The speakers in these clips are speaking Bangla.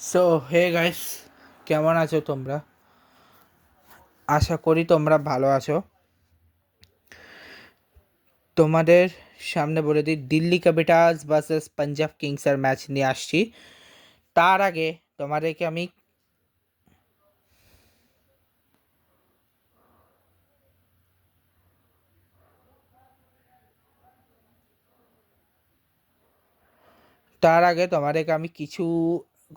সো হে গাইস, কেমন আছো তোমরা? আশা করি তোমরা ভালো আছো। তোমাদের সামনে বলে দিই, দিল্লি ক্যাপিটালস ভার্সেস পাঞ্জাব কিংসের ম্যাচ নিয়ে আসছি। তার আগে তোমাদেরকে আমি কিছু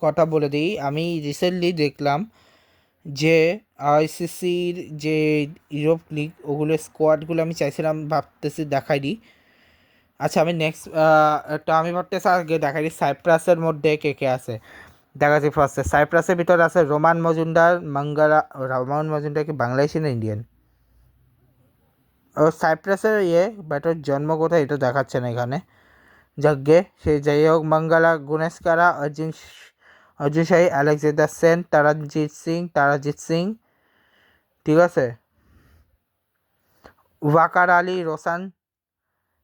কথা বলে দিই। আমি রিসেন্টলি দেখলাম যে আইসিসির যে ইউরোপ লিগ, ওগুলোর স্কোয়াডগুলো আমি চাইছিলাম, ভাবতেছি দেখাই দিই। আচ্ছা, আমি ভাবতেছি আগে দেখাই দিই সাইপ্রাসের মধ্যে কে কে আছে। দেখাচ্ছি। ফার্স্টে সাইপ্রাসের ভিতরে আছে রোমান মজুমদার, রোমান মজুমদার কি বাংলাদেশি না ইন্ডিয়ান? ও সাইপ্রাসের বাট ওর জন্ম কোথায় এটা দেখাচ্ছে না এখানে। যজ্ঞে সে যাই হোক, মঙ্গলা গুনেস্কারা, অর্জুন শাহী, আলেকজান্ডার সেন, তারাজিৎ সিং, ঠিক আছে। ওয়াকার আলী, রোশান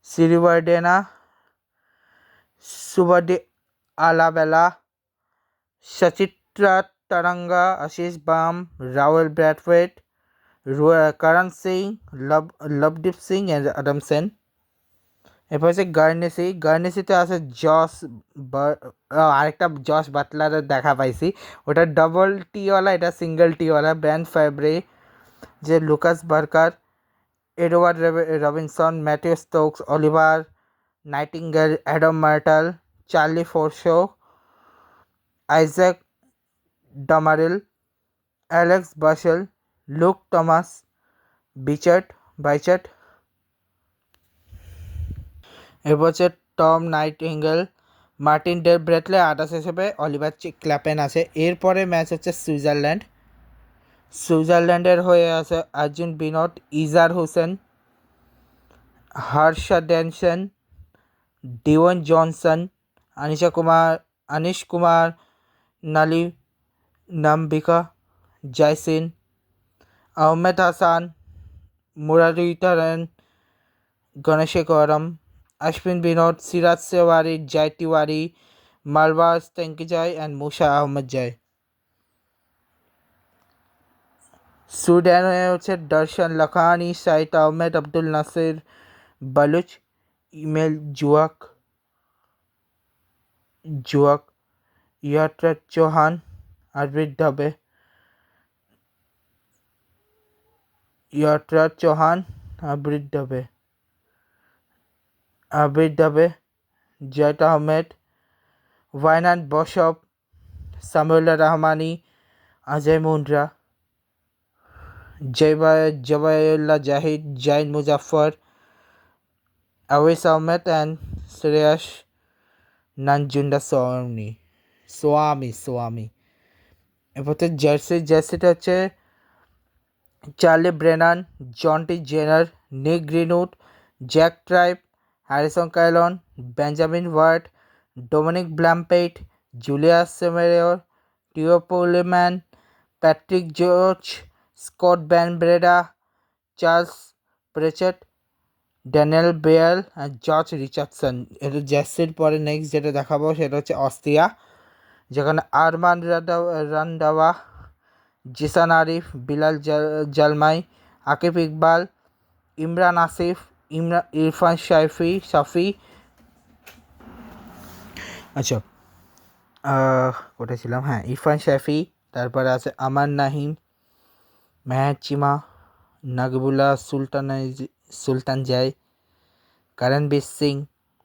সিরিওয়ার্ডেনা, সুবাডি আলাবেলা, সচিত্রা তারাঙ্গা, আশিস বাম, রাওয়েল ব্র্যাডফেট, করণ সিং, লবদীপ সিং অ্যান্ড অ্যাডাম সেন। এরপর হচ্ছে গার্নেসিতে আছে আরেকটা জস বাটলারের দেখা পাইছি। ওটা ডবল টিওয়ালা, এটা সিঙ্গেল টিওয়ালা। ব্যান ফ্যাব্রে, যে Lucas Barker, Edward Robinson, Matthew Stokes, Oliver Nightingale, Adam Martal, Charlie Forshaw, Isaac Damarell, Alex Bushell, Luke Thomas, Baichart. এরপর হচ্ছে Tom Nightingale, Martin de Bretley 28 হিসেবে, অলিভার ক্ল্যাপেন আছে। এরপরে ম্যাচ হচ্ছে সুইজারল্যান্ডের হয়ে আছে Arjun Vinod, Izhar Hossain, Harsh Denson, Deon Johnson, Anish Kumar Nalli, Nambika Jaysin, Ahmed Hasan, Muraridharan, Ganeshekaram, Ashwin Vinod, Siraj Tewari, Jay Tiwari, মালবাস তেঙ্কিজয় অ্যান্ড মুসা আহমেদ জয়। সুইডেনে হচ্ছে দর্শন লখানি, সাইদ আহমেদ, আব্দুল নাসির বালুচ, ইমেল জুয়াক, ইয়াত্রা চৌহান, আরবিদ ডাবে, জয়ট আহমেদ, ওয়াইনান বসব, সামিউল্লাহ রহমানি, অজয় মুন্ড্রা, জবাইউল্লাহ জাহিদ, জাইন মুজাফর, আওয়েস আহমেদ অ্যান্ড শ্রেয়াস নানজুন্ডা সোয়ামি। এরপর জার্সিটা হচ্ছে Charlie Brennan, Jonty Jenner, Nick Greenwood, Jack Tribe, Harrison Kylon, Benjamin Ward, Dominic Blampied, Julius Sumerauer, Teo Poleman, Patrick George, Scott Bainbridge, Charles Perchard, Daniel Birrell আর জর্জ রিচার্ডসন। এটা জার্সির পরে নেক্সট যেটা দেখাবো সেটা হচ্ছে অস্ট্রিয়া, যেখানে আরমান রান্দাওয়া, জিসান আরিফ, বিলাল জালমাই, আকিব ইকবাল, ইমরান আসিফ, ইরফান শাফি। আচ্ছা, কোথায় ছিলাম? হ্যাঁ, ইরফান শাফি। তারপরে আছে আমান নাহিম, মেহের চিমা, নাগবুল্লাহ সুলতান জাই, করণবীর সিং,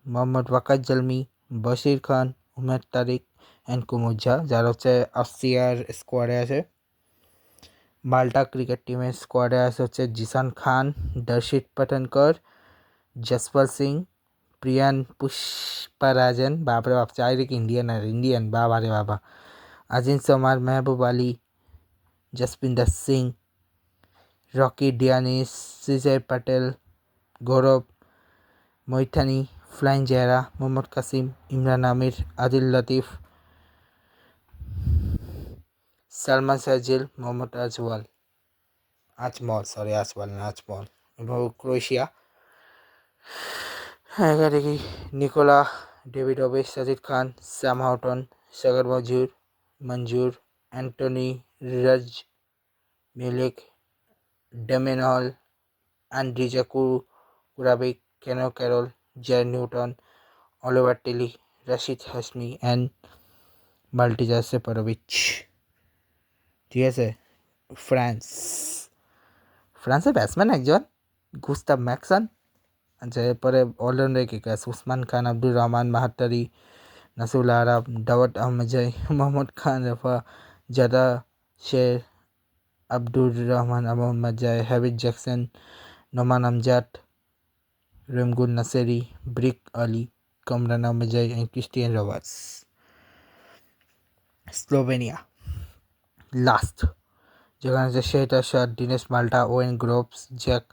মোহাম্মদ ওয়াকার জলমি, বশির খান, উমের তারিক অ্যান্ড কুমুর ঝা, যারা হচ্ছে অস্ট্রিয়ার স্কোয়াডে আছে। মাল্টা ক্রিকেট টিমের স্কোয়াডে আছে হচ্ছে জিসান খান, দর্শিত পাঠানকর, জসপাল সিং, প্রিয়ান পুষ্পারাজন, বাপরে বাপ, চারিদিকে ইন্ডিয়ান, বাবা রে বাবা, আজিন সোমার, মেহবুব আলী, জসপিন্দর সিং, রকি ডিয়ানিস, সিজয় প্যাটেল, গৌরব মৈথানি, ফ্লাইং জেহরা, মোহাম্মদ কাসিম, ইমরান আমির, আদিল লতিফ, সালমান সাজিল, মোহাম্মদ আজমল এবং ক্রোয়েশিয়া। হ্যাঁ, এখানে দেখি নিকোলা, ডেভিড ওবেস, সাজিদ খান, স্যাম হাউটন, সাগর মজুর, मंजूर, एंटोनी रज, मिलिक, डेमेनॉल, एंड्रीजा कुराबिक, Keno Carroll, Jay Newton, Oliver Tilley, Rashid Hashmi and माल्टीजा सेफरोविच। ঠিক আছে, ফ্রান্সের ব্যাটসম্যান একজন গুস্তাভ ম্যাকসন। আচ্ছা, এরপরে অলরাউন্ডার কে আছে উসমান খান, আব্দুর রহমান মাহাত্তারি, নাসিরুল্লাহ আরব, দাওয়াত আহমেদ, মোহাম্মদ খান, রাফা জাদা, শের, আব্দুর রহমান মোহাম্মদ জায়, হাবিব জ্যাকসন, নোমান আমজাদ, রেমগুন নাসেরি, ব্রিক Ali, Kamran Ahmedzai and Christian Roberts. Slovenia last, যেখানে আছে শেহতা শাহ, দিনেশ মাল্টা, ওয়েন গ্রোভস, জ্যাক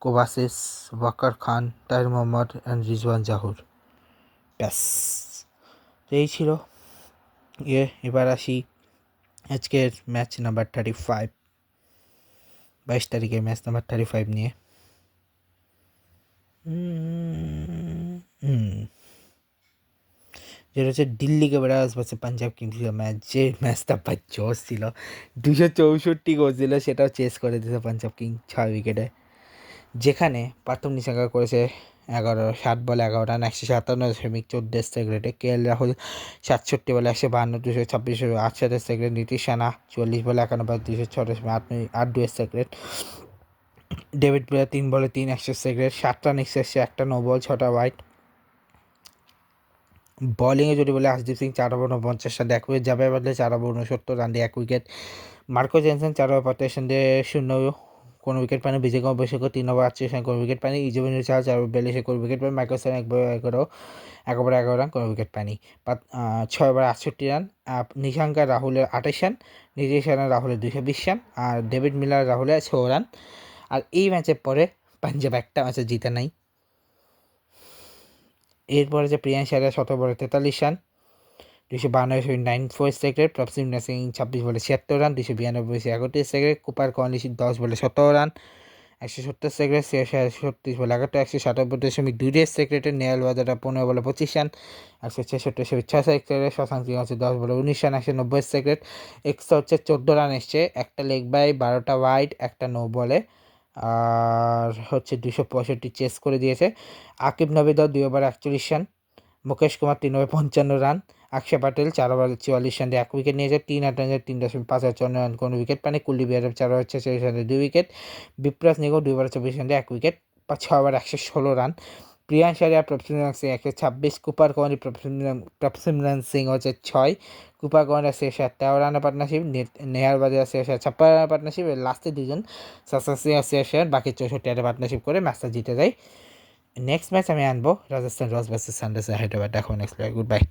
কোভাসিস, ওয়াকার খান, তাহির মোহাম্মদ অ্যান্ড রিজওয়ান জাহুর। ব্যাস, এই ছিল এবার আসি আজকের ম্যাচ নাম্বার 35, 22 তারিখের ম্যাচ নাম্বার 35 নিয়ে। যেটা হচ্ছে দিল্লি ক্যাপিটালস ভার্সেস পাঞ্জাব কিংসের ম্যাচ। যে ম্যাচটা ভাই জোশ ছিল, 264 করছিল, সেটাও চেস করে দিয়েছে পাঞ্জাব কিংস 6 উইকেটে। যেখানে প্রথম নিশাঙ্কা করেছে 7 বলে 11 রান, 157.14 স্ট্রাইক রেটে। KL রাহুল 67 বলে 152, 226, 68 স্ট্রাইক রেট। নীতিশ রানা 44 বলে 91, 206.82 স্ট্রাইক রেট। ডেভিড মিলার 3 বলে 3, 100 স্ট্রাইক রেট, 7 রান এক্সেসে, 1 নো বল, 6টা ওয়াইড। বলিংয়ে যদি বলে আশদীপ সিং 4 ওভার 49 রান দিয়ে 1 wicket, Javed Butler 4 over 69 run দিয়ে 1 wicket, Marco Jansen 4 over 45 run দিয়ে 0 কোনো উইকেট পায়নি। বিজয় কুমার বৈশাখ 3 ওভার 38 রান কোনো উইকেট পায়নি। ইজুবেন্দ্র চাহাল 4 ওভার 42 কোনো উইকেট পায়নি। মাইকেল সেন 1 ওভার 11 রান কোনো উইকেট পায়নি। 6 ওভার 68 রান। নিশাঙ্কা রাহুলের 28 রান, নীতিশ রানা রাহুলের 220 রান, আর ডেভিড মিলার রাহুলের 6 রান। আর এই ম্যাচের পরে পাঞ্জাব একটা ম্যাচে জিতে নাই। এরপরে যে প্রিয়াংশ আরিয়া 17 বলে 43 রান, 292.94 স্ট্রাইক রেট। প্রভসিং সিং 26 বলে 76 run, 292.31 strike rate. Cooper corniche 10 বলে 17 রান, 170 স্ট্রাইক রেট। 36 বলে 11, 197.2 স্ট্রাইক রেটে। নেহাল ওয়াদারা 15 বলে 25 run, 166.6 strike rate. Shashank Singh হচ্ছে 10 বলে 19 রান, 190 স্ট্রাইক রেট। এক্সট্রা হচ্ছে 14 রান এসছে, একটা লেগ বাই, 12টা ওয়াইড, একটা নো বলে, আর হচ্ছে 265 চেস করে দিয়েছে। Aqib Naveed 2 over 41 runs, Mukesh Kumar 3 over 55 runs, Akshay Patel 4 over 44 runs দিয়ে 1 উইকেট নিয়েছে। 3 আটান্নের 3.5 রান কোনো উইকেট পায়নি। কুলদীপ যাদব 4 ওভার 46 রান দিয়ে 2 wicket. Vipraj Nigam 2 over 24 run দিয়ে 1 wicket, 6 over 116 run. Priyansh Arya Prabhsimran Singh 126, Cooper Kohli Prabhsimran Singh হচ্ছে 6, কুপার কোহলি 13 রানের পার্টনারশিপ, নেহাল ওয়াদেরা 56 রানের পার্টনারশিপ। লাস্টে দুজন শশাঙ্ক সিং বাকি 64 রানের পার্টনারশিপ করে ম্যাচটা জিতে যায়। নেক্সট ম্যাচ আমি আনবো Rajasthan Royals versus Sunrisers Hyderabad. দেখো নেক্সট, গুড বাই।